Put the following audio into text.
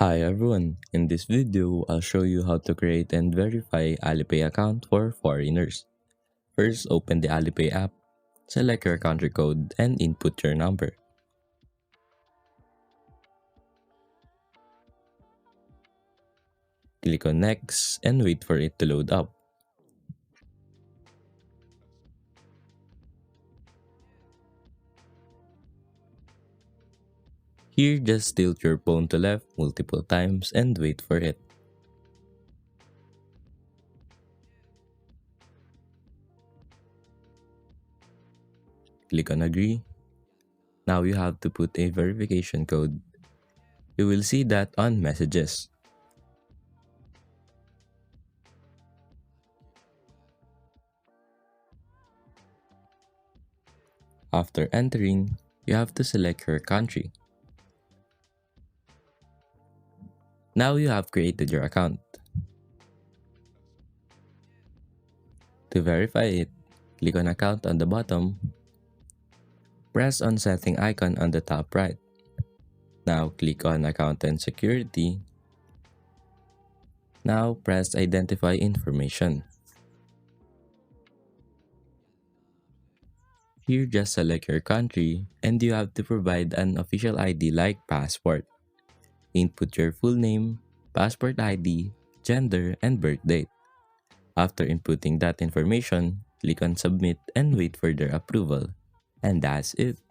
Hi everyone, in this video, I'll show you how to create and verify Alipay account for foreigners. First, open the Alipay app, select your country code and input your number. Click on next and wait for it to load up. Here, just tilt your phone to left multiple times and wait for it. Click on agree. Now you have to put a verification code. You will see that on messages. After entering, you have to select your country. Now you have created your account. To verify it, click on account on the bottom. Press on setting icon on the top right. Now click on account and security. Now press identify information. Here just select your country and you have to provide an official ID like passport. Input your full name, passport ID, gender, and birth date. After inputting that information, click on submit and wait for their approval. And that's it.